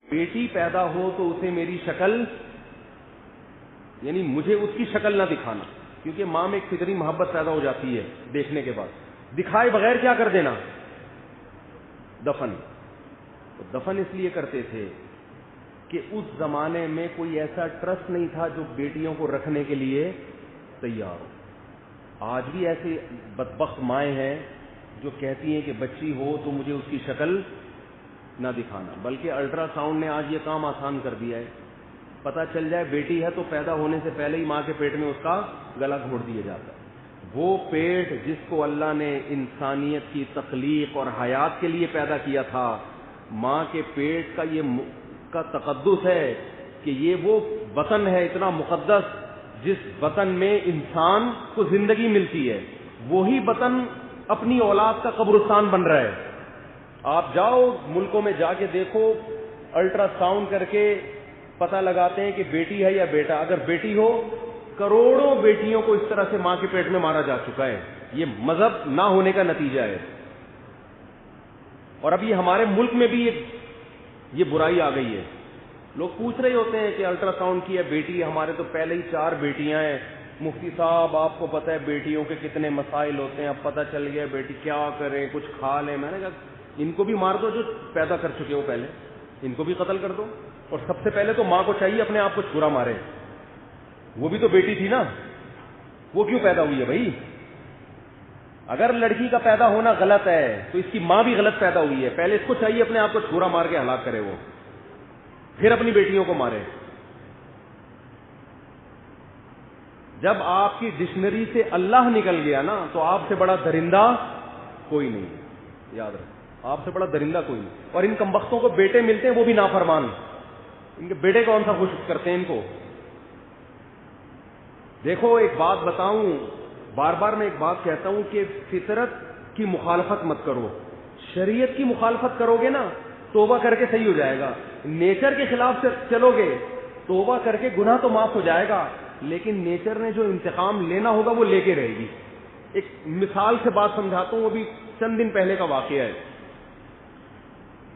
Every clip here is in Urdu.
بیٹی پیدا ہو تو اسے میری شکل، یعنی مجھے اس کی شکل نہ دکھانا، کیونکہ ماں میں ایک فطری محبت پیدا ہو جاتی ہے دیکھنے کے بعد، دکھائے بغیر کیا کر دینا، دفن. تو دفن اس لیے کرتے تھے کہ اس زمانے میں کوئی ایسا ٹرسٹ نہیں تھا جو بیٹیوں کو رکھنے کے لیے تیار ہو. آج بھی ایسے بدبخت مائیں ہیں جو کہتی ہیں کہ بچی ہو تو مجھے اس کی شکل نہ دکھانا، بلکہ الٹرا ساؤنڈ نے آج یہ کام آسان کر دیا ہے. پتہ چل جائے بیٹی ہے تو پیدا ہونے سے پہلے ہی ماں کے پیٹ میں اس کا گلا گھونٹ دیا جاتا ہے. وہ پیٹ جس کو اللہ نے انسانیت کی تخلیق اور حیات کے لیے پیدا کیا تھا، ماں کے پیٹ کا یہ کا تقدس ہے کہ یہ وہ وطن ہے اتنا مقدس جس وطن میں انسان کو زندگی ملتی ہے، وہی وطن اپنی اولاد کا قبرستان بن رہا ہے. آپ جاؤ ملکوں میں جا کے دیکھو، الٹرا ساؤنڈ کر کے پتہ لگاتے ہیں کہ بیٹی ہے یا بیٹا. اگر بیٹی ہو، کروڑوں بیٹیوں کو اس طرح سے ماں کے پیٹ میں مارا جا چکا ہے. یہ مذہب نہ ہونے کا نتیجہ ہے. اور اب یہ ہمارے ملک میں بھی یہ برائی آ گئی ہے. لوگ پوچھ رہے ہوتے ہیں کہ الٹرا ساؤنڈ کی ہے بیٹی، ہمارے تو پہلے ہی 4 بیٹیاں ہیں. مفتی صاحب آپ کو پتہ ہے بیٹیوں کے کتنے مسائل ہوتے ہیں، اب پتہ چل گیا بیٹی کیا کریں، کچھ کھا لیں. میں نے کہا ان کو بھی مار دو جو پیدا کر چکے ہو، پہلے ان کو بھی قتل کر دو. اور سب سے پہلے تو ماں کو چاہیے اپنے آپ کو چھرا مارے. وہ بھی تو بیٹی تھی نا، وہ کیوں پیدا ہوئی ہے بھائی؟ اگر لڑکی کا پیدا ہونا غلط ہے تو اس کی ماں بھی غلط پیدا ہوئی ہے. پہلے اس کو چاہیے اپنے آپ کو چھرا مار کے ہلاک کرے، وہ پھر اپنی بیٹیوں کو مارے. جب آپ کی ڈکشنری سے اللہ نکل گیا نا تو آپ سے بڑا درندہ کوئی نہیں. یاد رکھ، آپ سے بڑا درندہ کوئی نہیں. اور ان کمبختوں کو بیٹے ملتے ہیں وہ بھی نافرمان. ان کے بیٹے کون سا خوش کرتے ہیں ان کو. دیکھو ایک بات بتاؤں، بار بار میں ایک بات کہتا ہوں کہ فطرت کی مخالفت مت کرو. شریعت کی مخالفت کرو گے نا توبہ کر کے صحیح ہو جائے گا. نیچر کے خلاف سے چلو گے توبہ کر کے گناہ تو معاف ہو جائے گا، لیکن نیچر نے جو انتقام لینا ہوگا وہ لے کے رہے گی. ایک مثال سے بات سمجھاتا ہوں، وہ بھی چند دن پہلے کا واقعہ ہے.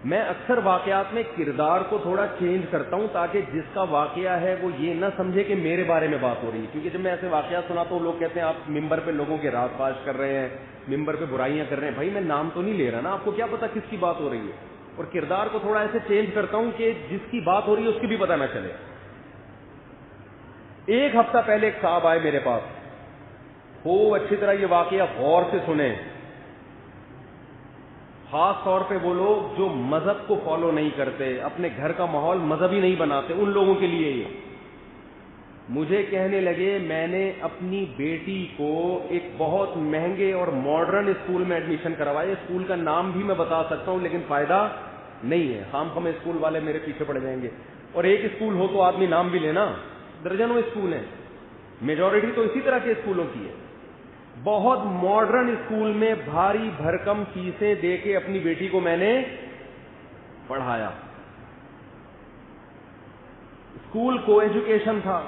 میں اکثر واقعات میں کردار کو تھوڑا چینج کرتا ہوں تاکہ جس کا واقعہ ہے وہ یہ نہ سمجھے کہ میرے بارے میں بات ہو رہی ہے. کیونکہ جب میں ایسے واقعات سناتا ہوں لوگ کہتے ہیں آپ ممبر پہ لوگوں کے راز پاش کر رہے ہیں، ممبر پہ برائیاں کر رہے ہیں. بھائی میں نام تو نہیں لے رہا نا، آپ کو کیا پتا کس کی بات ہو رہی ہے. اور کردار کو تھوڑا ایسے چینج کرتا ہوں کہ جس کی بات ہو رہی ہے اس کی بھی پتہ نہ چلے. ایک ہفتہ پہلے ایک صاحب آئے میرے پاس، خوب اچھی طرح یہ واقعہ غور سے سنیں. خاص طور پہ وہ لوگ جو مذہب کو فالو نہیں کرتے، اپنے گھر کا ماحول مذہبی نہیں بناتے، ان لوگوں کے لیے یہ. مجھے کہنے لگے میں نے اپنی بیٹی کو ایک بہت مہنگے اور ماڈرن اسکول میں ایڈمیشن کروایا. اسکول کا نام بھی میں بتا سکتا ہوں لیکن فائدہ نہیں ہے، خام خام اسکول والے میرے پیچھے پڑ جائیں گے. اور ایک اسکول ہو تو آدمی نام بھی لینا، درجنوں اسکول ہیں، میجورٹی تو اسی طرح کے اسکولوں کی ہے. بہت ماڈرن اسکول میں بھاری بھرکم فیسیں دے کے اپنی بیٹی کو میں نے پڑھایا. اسکول کو ایجوکیشن تھا،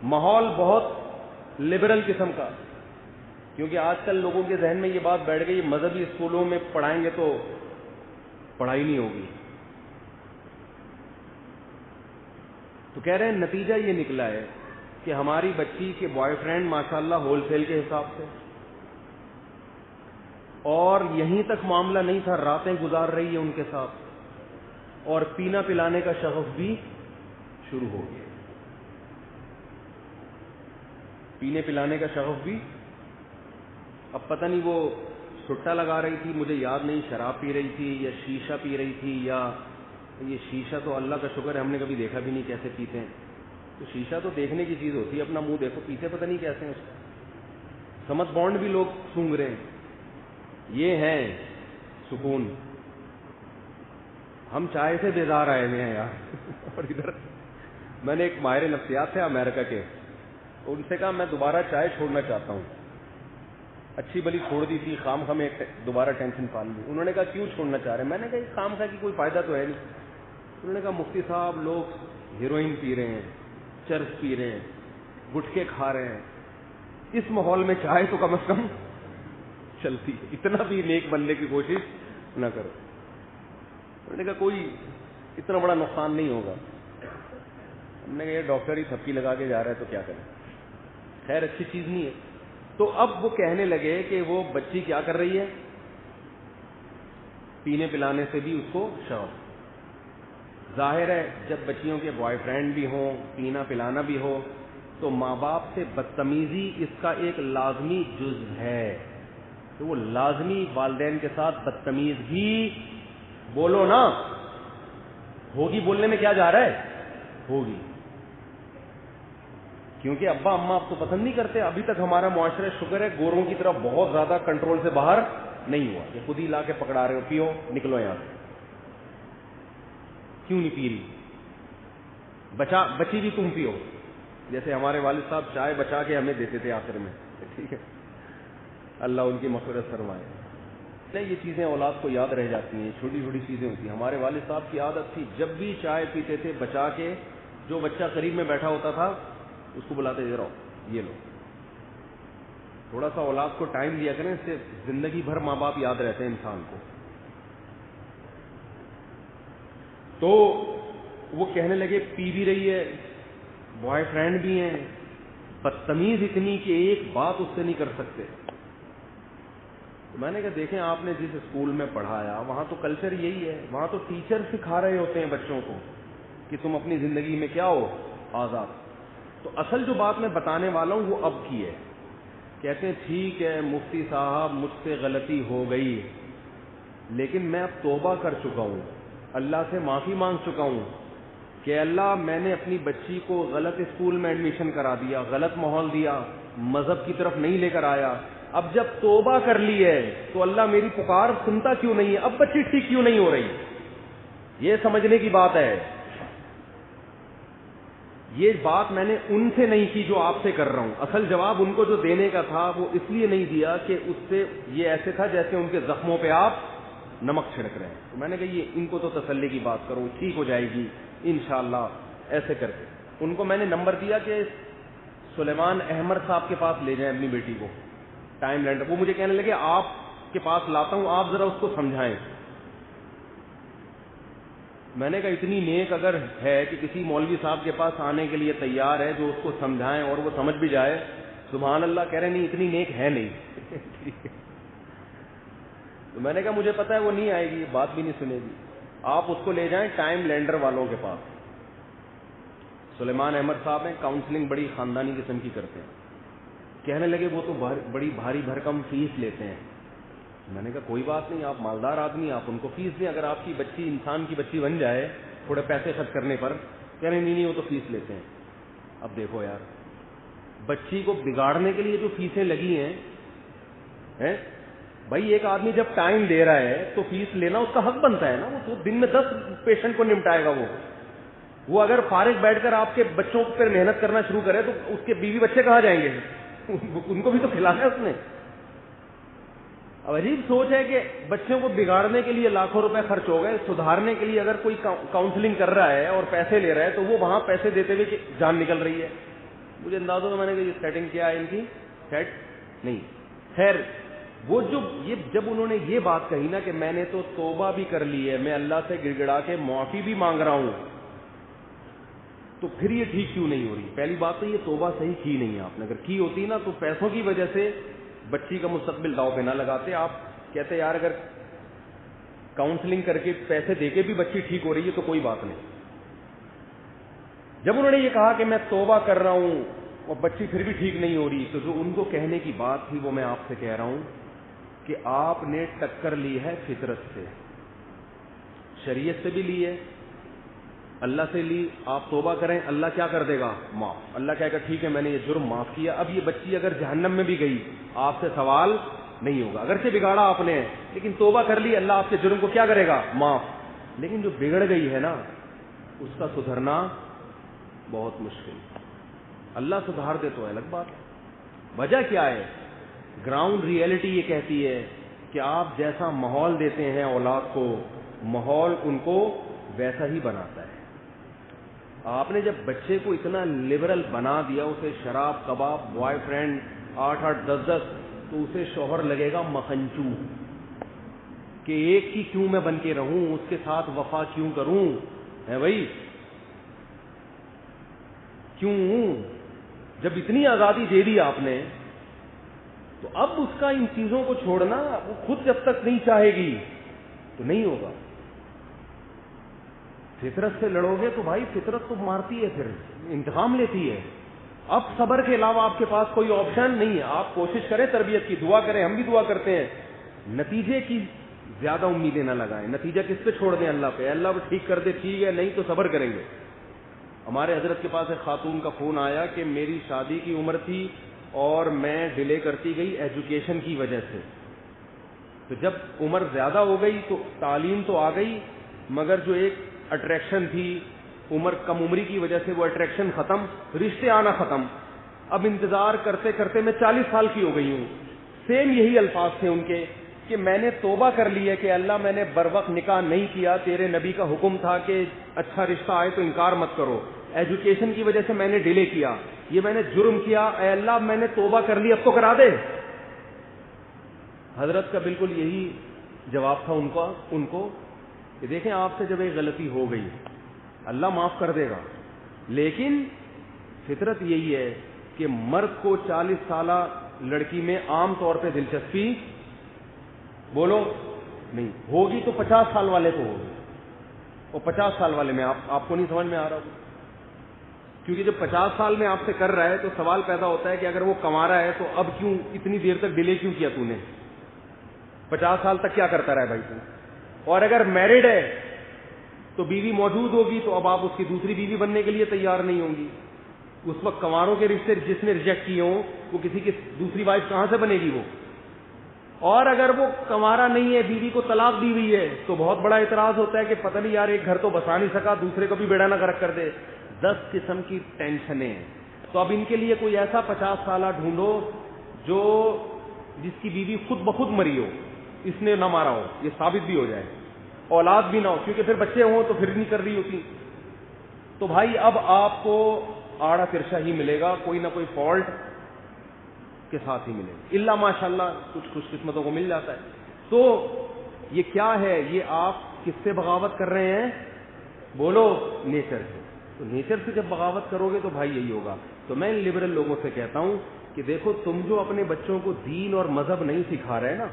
ماحول بہت لبرل قسم کا. کیونکہ آج کل لوگوں کے ذہن میں یہ بات بیٹھ گئی مذہبی اسکولوں میں پڑھائیں گے تو پڑھائی نہیں ہوگی. تو کہہ رہے ہیں نتیجہ یہ نکلا ہے کہ ہماری بچی کے بوائے فرینڈ ماشاءاللہ ہول سیل کے حساب سے، اور یہیں تک معاملہ نہیں تھا، راتیں گزار رہی ہے ان کے ساتھ، اور پینا پلانے کا شغف بھی شروع ہو گیا. پینے پلانے کا شغف بھی. اب پتہ نہیں وہ سٹا لگا رہی تھی، مجھے یاد نہیں، شراب پی رہی تھی یا شیشہ پی رہی تھی. یا یہ شیشہ تو اللہ کا شکر ہے ہم نے کبھی دیکھا بھی نہیں کیسے پیتے ہیں. تو شیشہ تو دیکھنے کی چیز ہوتی ہے، اپنا منہ دیکھو، پیتے پتہ نہیں کیسے ہیں. اس کا سمت بانڈ بھی لوگ سونگ رہے ہیں. یہ ہے سکون. ہم چائے سے بیزار آئے ہوئے ہیں یار. اور ادھر میں نے ایک ماہر نفسیات تھے امریکہ کے، ان سے کہا میں دوبارہ چائے چھوڑنا چاہتا ہوں. اچھی بلی چھوڑ دی تھی، خام خواہ میں دوبارہ ٹینشن پال لی. انہوں نے کہا کیوں چھوڑنا چاہ رہے ہیں؟ میں نے کہا خام خواہ کی کوئی فائدہ تو ہے نہیں. انہوں نے کہا مفتی صاحب لوگ ہیروئن پی رہے ہیں، چرس پی رہے ہیں، گٹکے کھا رہے ہیں، اس ماحول میں چائے تو کم از کم چلتی ہے. اتنا بھی نیک بننے کی کوشش نہ کرو. انہوں نے کہا کوئی اتنا بڑا نقصان نہیں ہوگا. ہم نے کہا یہ ڈاکٹر ہی تھپکی لگا کے جا رہا ہے تو کیا کریں. خیر اچھی چیز نہیں ہے. تو اب وہ کہنے لگے کہ وہ بچی کیا کر رہی ہے, پینے پلانے سے بھی اس کو شوق. ظاہر ہے جب بچیوں کے بوائے فرینڈ بھی ہوں, پینا پلانا بھی ہو, تو ماں باپ سے بدتمیزی اس کا ایک لازمی جز ہے. تو وہ لازمی والدین کے ساتھ بدتمیزی بولو نا, ہوگی, بولنے میں کیا جا رہا ہے, ہوگی. کیونکہ ابا اماں آپ کو پسند نہیں کرتے. ابھی تک ہمارا معاشرہ شکر ہے گوروں کی طرف بہت زیادہ کنٹرول سے باہر نہیں ہوا. یہ خود ہی لا کے پکڑا رہے ہو, پیو نکلو یہاں سے. کیوں نہیں پی رہی, بچی بھی تم پیو. جیسے ہمارے والد صاحب چائے بچا کے ہمیں دیتے تھے آخر میں, ٹھیک ہے, اللہ ان کی مغفرت فرمائے. نہیں, یہ چیزیں اولاد کو یاد رہ جاتی ہیں, چھوٹی چھوٹی چیزیں ہوتی ہیں. ہمارے والد صاحب کی عادت تھی جب بھی چائے پیتے تھے بچا کے, جو بچہ قریب میں بیٹھا ہوتا تھا اس کو بلاتے تھے, رہو یہ لو. تھوڑا سا اولاد کو ٹائم دیا کریں, اس سے زندگی بھر ماں باپ یاد رہتے ہیں انسان کو. تو وہ کہنے لگے پی بھی رہی ہے, بوائے فرینڈ بھی ہیں, بدتمیز اتنی کہ ایک بات اس سے نہیں کر سکتے. میں نے کہا دیکھیں آپ نے جس اسکول میں پڑھایا وہاں تو کلچر یہی ہے, وہاں تو ٹیچر سکھا رہے ہوتے ہیں بچوں کو کہ تم اپنی زندگی میں کیا ہو, آزاد. تو اصل جو بات میں بتانے والا ہوں وہ اب کی ہے. کہتے ہیں ٹھیک ہے مفتی صاحب مجھ سے غلطی ہو گئی, لیکن میں اب توبہ کر چکا ہوں, اللہ سے معافی مانگ چکا ہوں کہ اللہ میں نے اپنی بچی کو غلط اسکول میں ایڈمیشن کرا دیا, غلط ماحول دیا, مذہب کی طرف نہیں لے کر آیا. اب جب توبہ کر لی ہے تو اللہ میری پکار سنتا کیوں نہیں ہے, اب بچی ٹھیک کیوں نہیں ہو رہی. یہ سمجھنے کی بات ہے. یہ بات میں نے ان سے نہیں کی جو آپ سے کر رہا ہوں. اصل جواب ان کو جو دینے کا تھا وہ اس لیے نہیں دیا کہ اس سے یہ ایسے تھا جیسے ان کے زخموں پہ آپ نمک چھڑک رہے ہیں. تو میں نے کہا یہ ان کو تو تسلی کی بات کرو, ٹھیک ہو جائے گی انشاءاللہ. ایسے کر کے ان کو میں نے نمبر دیا کہ سلیمان احمد صاحب کے پاس لے جائیں اپنی بیٹی کو, ٹائم لینڈر. وہ مجھے کہنے لگے آپ کے پاس لاتا ہوں, آپ ذرا اس کو سمجھائیں. میں نے کہا اتنی نیک اگر ہے کہ کسی مولوی صاحب کے پاس آنے کے لیے تیار ہے جو اس کو سمجھائیں اور وہ سمجھ بھی جائے, سبحان اللہ. کہہ رہے نہیں اتنی نیک ہے نہیں. تو میں نے کہا مجھے پتا ہے وہ نہیں آئے گی, بات بھی نہیں سنے گی, آپ اس کو لے جائیں ٹائم لینڈر والوں کے پاس. سلیمان احمد صاحب ہیں, کاؤنسلنگ بڑی خاندانی قسم کی کرتے ہیں. کہنے لگے وہ تو بڑی بھاری بھرکم فیس لیتے ہیں. میں نے کہا کوئی بات نہیں, آپ مالدار آدمی, آپ ان کو فیس دیں. اگر آپ کی بچی انسان کی بچی بن جائے تھوڑے پیسے خرچ کرنے پر. کہہ رہے نہیں وہ تو فیس لیتے ہیں. اب دیکھو یار, بچی کو بگاڑنے کے لیے جو فیسیں لگی ہیں بھائی, ایک آدمی جب ٹائم دے رہا ہے تو فیس لینا اس کا حق بنتا ہے نا. وہ تو دن میں 10 پیشنٹ کو نمٹائے گا. وہ اگر فارغ بیٹھ کر آپ کے بچوں پر محنت کرنا شروع کرے تو اس کے بیوی بچے کہاں جائیں گے, ان کو بھی تو کھلانا ہے اس نے. اب عجیب سوچ ہے کہ بچوں کو بگاڑنے کے لیے لاکھوں روپے خرچ ہو گئے, سدھارنے کے لیے اگر کوئی کاؤنسلنگ کر رہا ہے اور پیسے لے رہا ہے تو وہ وہاں پیسے دیتے ہوئے جان نکل رہی ہے. مجھے انداز ہوگا, میں نے کہا یہ سیٹنگ کیا ہے ان کی, سیٹ نہیں. خیر وہ جب انہوں نے یہ بات کہی نا کہ میں نے تو توبہ بھی کر لی ہے, میں اللہ سے گڑ گڑا کے معافی بھی مانگ رہا ہوں, تو پھر یہ ٹھیک کیوں نہیں ہو رہی. پہلی بات تو یہ توبہ صحیح کی نہیں ہے آپ نے. اگر کی ہوتی نا تو پیسوں کی وجہ سے بچی کا مستقبل داؤ پہ نہ لگاتے. آپ کہتے یار اگر کاؤنسلنگ کر کے پیسے دے کے بھی بچی ٹھیک ہو رہی ہے تو کوئی بات نہیں. جب انہوں نے یہ کہا کہ میں توبہ کر رہا ہوں اور بچی پھر بھی ٹھیک نہیں ہو رہی, تو جو ان کو کہنے کی بات تھی وہ میں آپ سے کہہ رہا ہوں کہ آپ نے ٹکر لی ہے فطرت سے, شریعت سے بھی لی ہے, اللہ سے لی. آپ توبہ کریں, اللہ کیا کر دے گا, معاف. اللہ کہے گا ٹھیک ہے میں نے یہ جرم معاف کیا. اب یہ بچی اگر جہنم میں بھی گئی آپ سے سوال نہیں ہوگا. اگرچہ بگاڑا آپ نے لیکن توبہ کر لی, اللہ آپ کے جرم کو کیا کرے گا, معاف. لیکن جو بگڑ گئی ہے نا اس کا سدھرنا بہت مشکل. اللہ سدھار دے تو الگ بات ہے. وجہ کیا ہے, گراؤنڈ ریئلٹی یہ کہتی ہے کہ آپ جیسا ماحول دیتے ہیں اولاد کو, ماحول ان کو ویسا ہی بناتا ہے. آپ نے جب بچے کو اتنا لبرل بنا دیا, اسے شراب کباب بوائے فرینڈ 8-8 10-10, تو اسے شوہر لگے گا مکھنچو کہ ایک کی کیوں میں بن کے رہوں, اس کے ساتھ وفا کیوں کروں, ہے بھائی. کیوں؟ جب اتنی آزادی دے دی آپ نے تو اب اس کا ان چیزوں کو چھوڑنا وہ خود جب تک نہیں چاہے گی تو نہیں ہوگا. فطرت سے لڑو گے تو بھائی فطرت تو مارتی ہے، پھر انتقام لیتی ہے. اب صبر کے علاوہ آپ کے پاس کوئی آپشن نہیں ہے. آپ کوشش کریں تربیت کی، دعا کریں، ہم بھی دعا کرتے ہیں. نتیجے کی زیادہ امیدیں نہ لگائیں. نتیجہ کس پہ چھوڑ دیں؟ اللہ پہ. اللہ وہ ٹھیک کر دے ٹھیک ہے، نہیں تو صبر کریں گے. ہمارے حضرت کے پاس ایک خاتون کا فون آیا کہ میری شادی کی عمر تھی اور میں ڈیلے کرتی گئی ایجوکیشن کی وجہ سے. تو جب عمر زیادہ ہو گئی تو تعلیم تو آ گئی، مگر جو ایک اٹریکشن تھی عمر کم عمری کی وجہ سے وہ اٹریکشن ختم، رشتے آنا ختم. اب انتظار کرتے کرتے میں 40 سال کی ہو گئی ہوں. سیم یہی الفاظ تھے ان کے کہ میں نے توبہ کر لی ہے کہ اللہ میں نے بروقت نکاح نہیں کیا، تیرے نبی کا حکم تھا کہ اچھا رشتہ آئے تو انکار مت کرو. ایجوکیشن کی وجہ سے میں نے ڈیلے کیا، یہ میں نے جرم کیا، اے اللہ میں نے توبہ کر لی، اب تو کرا دے. حضرت کا بالکل یہی جواب تھا ان کو کہ دیکھیں آپ سے جب ایک غلطی ہو گئی اللہ معاف کر دے گا، لیکن فطرت یہی ہے کہ مرد کو 40 سالہ لڑکی میں عام طور پہ دلچسپی بولو نہیں ہوگی، تو 50 سال والے کو ہوگی. اور 50 سال والے میں آپ کو نہیں سمجھ میں آ رہا ہوگا، کیونکہ جب 50 سال میں آپ سے کر رہا ہے تو سوال پیدا ہوتا ہے کہ اگر وہ کما رہا ہے تو اب کیوں اتنی دیر تک ڈیلے کیوں کیا تو نے؟ 50 سال تک کیا کرتا رہا بھائی تو؟ اور اگر میرڈ ہے تو بیوی موجود ہوگی تو اب آپ اس کی دوسری بیوی بننے کے لیے تیار نہیں ہوں گی. اس وقت کنواروں کے رشتے جس نے ریجیکٹ کیے ہوں وہ کسی کی دوسری وائف کہاں سے بنے گی وہ؟ اور اگر وہ کنوارا نہیں ہے، بیوی کو طلاق دی ہوئی ہے، تو بہت بڑا اعتراض ہوتا ہے کہ پتہ نہیں یار ایک گھر تو بسا نہیں سکا، دوسرے کو بھی بیڑا نہ غرق کر دے. 10 قسم کی ٹینشنیں ہیں. تو اب ان کے لیے کوئی ایسا 50 سالہ ڈھونڈو جس کی بیوی خود بخود مری ہو، اس نے نہ مارا ہو، یہ ثابت بھی ہو جائے، اولاد بھی نہ ہو، کیونکہ پھر بچے ہوں تو پھر نہیں کر رہی ہوتی. تو بھائی اب آپ کو آڑا ترشا ہی ملے گا، کوئی نہ کوئی فالٹ کے ساتھ ہی ملے گا، الا ماشاء اللہ کچھ خوش قسمتوں کو مل جاتا ہے. تو یہ کیا ہے؟ یہ آپ کس سے بغاوت کر رہے ہیں؟ بولو نیچر سے. تو نیچر سے جب بغاوت کرو گے تو بھائی یہی ہوگا. تو میں ان لبرل لوگوں سے کہتا ہوں کہ دیکھو تم جو اپنے بچوں کو دین اور مذہب نہیں سکھا رہے نا،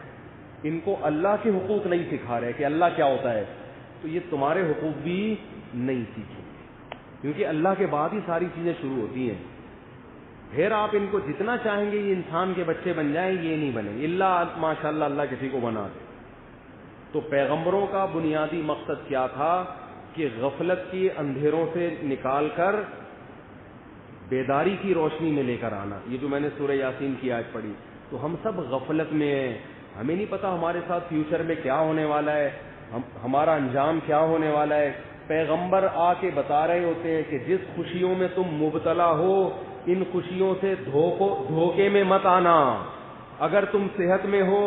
ان کو اللہ کے حقوق نہیں سکھا رہے کہ اللہ کیا ہوتا ہے، تو یہ تمہارے حقوق بھی نہیں سیکھیں گے، کیونکہ اللہ کے بعد ہی ساری چیزیں شروع ہوتی ہیں. پھر آپ ان کو جتنا چاہیں گے یہ انسان کے بچے بن جائیں، یہ نہیں بنیں گے اللہ ماشاء اللہ کسی کو بنا دے. تو پیغمبروں کا بنیادی مقصد کیا تھا کہ غفلت کی اندھیروں سے نکال کر بیداری کی روشنی میں لے کر آنا. یہ جو میں نے سورہ یاسین کی آیت پڑھی، تو ہم سب غفلت میں ہیں، ہمیں نہیں پتا ہمارے ساتھ فیوچر میں کیا ہونے والا ہے، ہمارا انجام کیا ہونے والا ہے. پیغمبر آ کے بتا رہے ہوتے ہیں کہ جس خوشیوں میں تم مبتلا ہو ان خوشیوں سے دھوکے میں مت آنا. اگر تم صحت میں ہو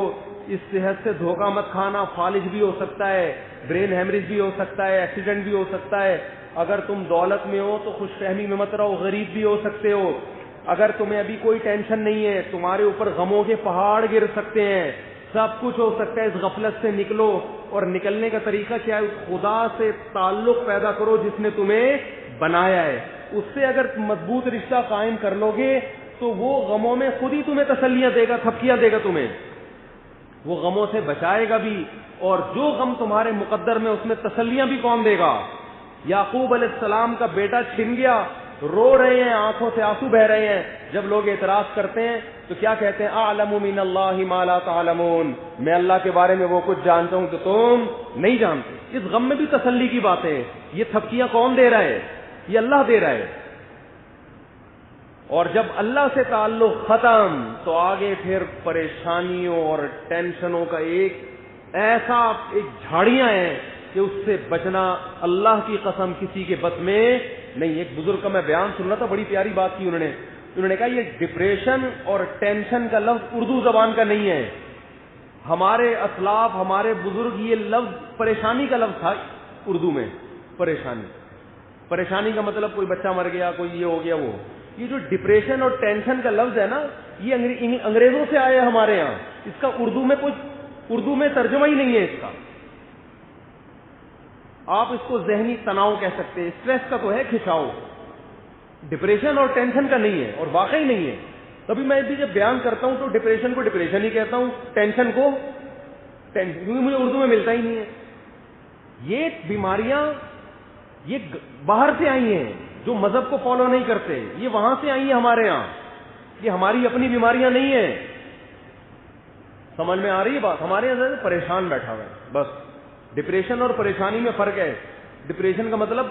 اس صحت سے دھوکہ مت کھانا، فالج بھی ہو سکتا ہے، برین ہیمریج بھی ہو سکتا ہے، ایکسیڈنٹ بھی ہو سکتا ہے. اگر تم دولت میں ہو تو خوش فہمی میں مت رہو، غریب بھی ہو سکتے ہو. اگر تمہیں ابھی کوئی ٹینشن نہیں ہے، تمہارے اوپر غموں کے پہاڑ گر سکتے ہیں، سب کچھ ہو سکتا ہے. اس غفلت سے نکلو، اور نکلنے کا طریقہ کیا ہے؟ خدا سے تعلق پیدا کرو جس نے تمہیں بنایا ہے. اس سے اگر مضبوط رشتہ قائم کر لو گے تو وہ غموں میں خود ہی تمہیں تسلیاں دے گا، تھپکیاں دے گا تمہیں، وہ غموں سے بچائے گا بھی. اور جو غم تمہارے مقدر میں اس میں تسلیاں بھی کون دے گا؟ یعقوب علیہ السلام کا بیٹا چھن گیا، رو رہے ہیں، آنکھوں سے آنسو بہ رہے ہیں. جب لوگ اعتراض کرتے ہیں تو کیا کہتے ہیں؟ اعلم من اللہ ما لا تعلمون، میں اللہ کے بارے میں وہ کچھ جانتا ہوں جو تم نہیں جانتے. اس غم میں بھی تسلی کی باتیں ہیں. یہ تھپکیاں کون دے رہا ہے؟ یہ اللہ دے رہا ہے. اور جب اللہ سے تعلق ختم تو آگے پھر پریشانیوں اور ٹینشنوں کا ایک جھاڑیاں ہیں کہ اس سے بچنا اللہ کی قسم کسی کے بس میں نہیں. ایک بزرگ کا میں بیان سن رہا تھا، بڑی پیاری بات کی انہوں نے کہا یہ ڈپریشن اور ٹینشن کا لفظ اردو زبان کا نہیں ہے. ہمارے اسلاف، ہمارے بزرگ یہ لفظ پریشانی کا لفظ تھا اردو میں. پریشانی کا مطلب کوئی بچہ مر گیا، کوئی یہ ہو گیا وہ. یہ جو ڈپریشن اور ٹینشن کا لفظ ہے نا، یہ انگریزوں سے آیا ہمارے یہاں. اس کا اردو میں ترجمہ ہی نہیں ہے اس کا. آپ اس کو ذہنی تناؤ کہہ سکتے ہیں. اسٹریس کا تو ہے کھچاؤ, ڈپریشن اور ٹینشن کا نہیں ہے, اور واقعی نہیں ہے. کبھی میں بھی جب بیان کرتا ہوں تو ڈپریشن کو ڈپریشن ہی کہتا ہوں, ٹینشن کو ٹینشن, کیونکہ مجھے اردو میں ملتا ہی نہیں ہے. یہ بیماریاں یہ باہر سے آئی ہیں, جو مذہب کو فالو نہیں کرتے, یہ وہاں سے آئی ہیں ہمارے یہاں. یہ ہماری اپنی بیماریاں نہیں ہیں. سمجھ میں آ رہی ہے بات؟ ہمارے یہاں سے پریشان بیٹھا ہوا ہے بس. ڈپریشن اور پریشانی میں فرق ہے. ڈپریشن کا مطلب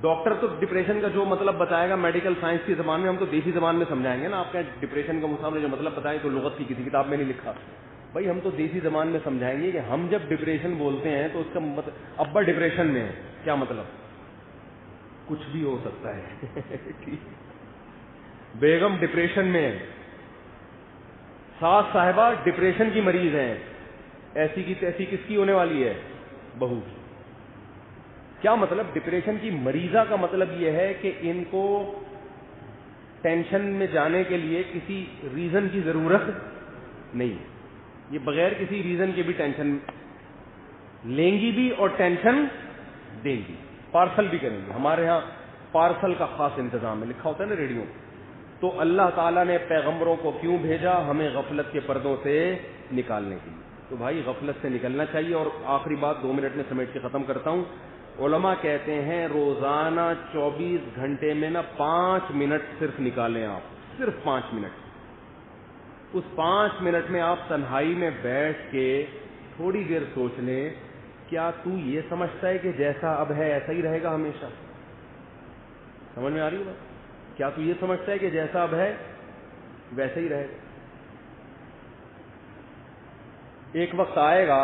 ڈاکٹر تو ڈپریشن کا جو مطلب بتائے گا میڈیکل سائنس کی زبان میں, ہم تو دیسی زبان میں سمجھائیں گے نا. آپ کہیں ڈپریشن کا مسئلہ جو مطلب بتائیں تو لغت کی کسی کتاب میں نہیں لکھا بھائی, ہم تو دیسی زبان میں سمجھائیں گے کہ ہم جب ڈپریشن بولتے ہیں تو اس کا مطلب ابا ڈپریشن میں ہے, کیا مطلب؟ کچھ بھی ہو سکتا ہے. بیگم ڈپریشن میں ہے, ساس صاحبہ ڈپریشن کی مریض ہیں, ایسی کی تیسی کس کی ہونے والی ہے؟ بہو کی. کیا مطلب؟ ڈپریشن کی مریضہ کا مطلب یہ ہے کہ ان کو ٹینشن میں جانے کے لیے کسی ریزن کی ضرورت نہیں. یہ بغیر کسی ریزن کے بھی ٹینشن لیں گی بھی اور ٹینشن دیں گی, پارسل بھی کریں گے. ہمارے ہاں پارسل کا خاص انتظام ہے, لکھا ہوتا ہے نا ریڈیو. تو اللہ تعالیٰ نے پیغمبروں کو کیوں بھیجا؟ ہمیں غفلت کے پردوں سے نکالنے کے لیے. تو بھائی غفلت سے نکلنا چاہیے. اور آخری بات 2 منٹ میں سمیٹ کے ختم کرتا ہوں. علماء کہتے ہیں روزانہ 24 گھنٹے میں 5 منٹ صرف نکالیں آپ, صرف 5 منٹ. اس 5 منٹ میں آپ تنہائی میں بیٹھ کے تھوڑی دیر سوچ لیں, کیا تو یہ سمجھتا ہے کہ جیسا اب ہے ایسا ہی رہے گا ہمیشہ؟ سمجھ میں آ رہی ہے بات؟ کیا تو یہ سمجھتا ہے کہ جیسا اب ہے ویسا ہی رہے گا؟ ایک وقت آئے گا